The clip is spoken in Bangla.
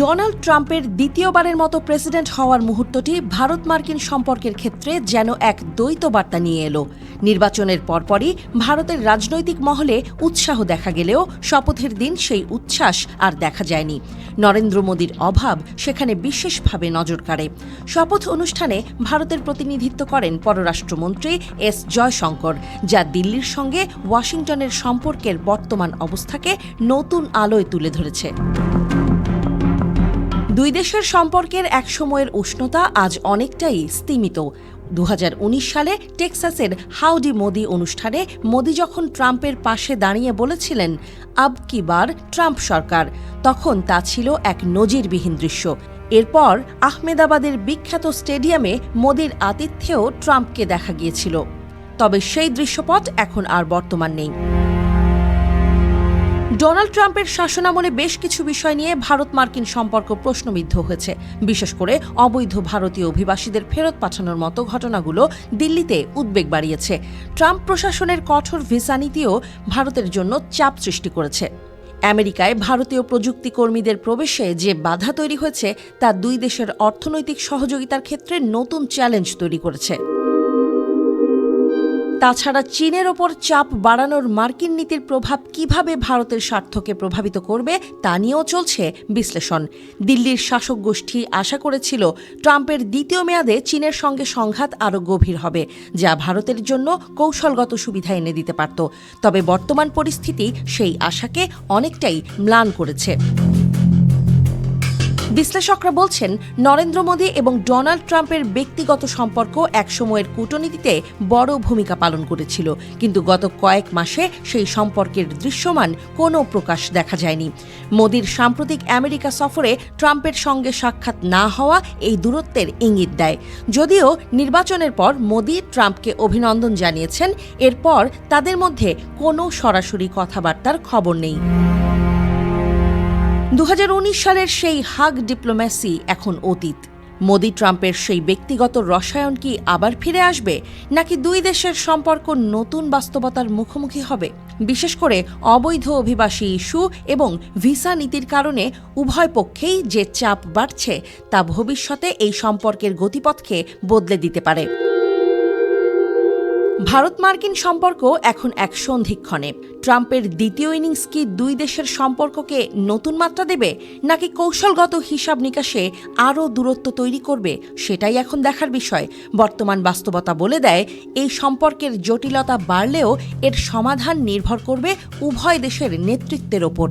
ডোনাল্ড ট্রাম্পের দ্বিতীয়বারের মতো প্রেসিডেন্ট হওয়ার মুহূর্তটি ভারত মার্কিন সম্পর্কের ক্ষেত্রে যেন এক দ্বৈত বার্তা নিয়ে এলো। নির্বাচনের পরপরই ভারতের রাজনৈতিক মহলে উৎসাহ দেখা গেলেও শপথের দিন সেই উচ্ছ্বাস আর দেখা যায়নি। নরেন্দ্র মোদীর অভাব সেখানে বিশেষভাবে নজর কাড়ে। শপথ অনুষ্ঠানে ভারতের প্রতিনিধিত্ব করেন পররাষ্ট্রমন্ত্রী এস জয়শঙ্কর, যা দিল্লির সঙ্গে ওয়াশিংটনের সম্পর্কের বর্তমান অবস্থাকে নতুন আলোয় তুলে ধরেছে। দুই দেশের সম্পর্কের একসময়ের উষ্ণতা আজ অনেকটাই স্তিমিত। 2019 সালে টেক্সাসের হাউডি মোদি অনুষ্ঠানে মোদি যখন ট্রাম্পের পাশে দাঁড়িয়ে বলেছিলেন আব কি বার ট্রাম্প সরকার, তখন তা ছিল এক নজিরবিহীন দৃশ্য। এরপর আহমেদাবাদের বিখ্যাত স্টেডিয়ামে মোদির আতিথ্যেও ট্রাম্পকে দেখা গিয়েছিল। তবে সেই দৃশ্যপট এখন আর বর্তমান নেই। ডোনাল্ড ট্রাম্পের শাসনামলে বেশ কিছু বিষয় নিয়ে ভারত মার্কিন সম্পর্ক প্রশ্নবিদ্ধ হয়েছে। বিশেষ করে অবৈধ ভারতীয় অভিবাসীদের ফেরত পাঠানোর মতো ঘটনাগুলো দিল্লিতে উদ্বেগ বাড়িয়েছে। ট্রাম্প প্রশাসনের কঠোর ভিসা নীতিও ভারতের জন্য চাপ সৃষ্টি করেছে। আমেরিকায় ভারতীয় প্রযুক্তি কর্মীদের প্রবেশে যে বাধা তৈরি হয়েছে তা দুই দেশের অর্থনৈতিক সহযোগিতার ক্ষেত্রে নতুন চ্যালেঞ্জ তৈরি করেছে। তাছাড়া চীনের ওপর চাপ বাড়ানোর মার্কিন নীতির প্রভাব কিভাবে ভারতের স্বার্থকে প্রভাবিত করবে তা নিয়েও চলছে বিশ্লেষণ। দিল্লির শাসক গোষ্ঠী আশা করেছিল ট্রাম্পের দ্বিতীয় মেয়াদে চীনের সঙ্গে সংঘাত আরও গভীর হবে, যা ভারতের জন্য কৌশলগত সুবিধা এনে দিতে পারত। তবে বর্তমান পরিস্থিতি সেই আশাকে অনেকটাই ম্লান করেছে। বিশ্লেষকরা বলছেন, নরেন্দ্র মোদী এবং ডোনাল্ড ট্রাম্পের ব্যক্তিগত সম্পর্ক একসময়ের কূটনীতিতে বড় ভূমিকা পালন করেছিল, কিন্তু গত কয়েক মাসে সেই সম্পর্কের দৃশ্যমান কোনো প্রকাশ দেখা যায়নি। মোদীর সাম্প্রতিক আমেরিকা সফরে ট্রাম্পের সঙ্গে সাক্ষাৎ না হওয়া এই দূরত্বের ইঙ্গিত দেয়। যদিও নির্বাচনের পর মোদী ট্রাম্পকে অভিনন্দন জানিয়েছেন, এরপর তাদের মধ্যে কোনো সরাসরি কথাবার্তার খবর নেই। 2019 সালের সেই হাগ ডিপ্লোম্যাসি এখন অতীত। মোদি ট্রাম্পের সেই ব্যক্তিগত রসায়ন কি আবার ফিরে আসবে, নাকি দুই দেশের সম্পর্ক নতুন বাস্তবতার মুখোমুখি হবে? বিশেষ করে অবৈধ অভিবাসী ইস্যু এবং ভিসা নীতির কারণে উভয় পক্ষেই যে চাপ বাড়ছে তা ভবিষ্যতে এই সম্পর্কের গতিপথকে বদলে দিতে পারে। ভারত মার্কিন সম্পর্ক এখন এক সন্ধিক্ষণে। ট্রাম্পের দ্বিতীয় ইনিংস কি দুই দেশের সম্পর্ককে নতুন মাত্রা দেবে, নাকি কৌশলগত হিসাব নিকাশে আরও দূরত্ব তৈরি করবে, সেটাই এখন দেখার বিষয়। বর্তমান বাস্তবতা বলে দেয়, এই সম্পর্কের জটিলতা বাড়লেও এর সমাধান নির্ভর করবে উভয় দেশের নেতৃত্বের ওপর।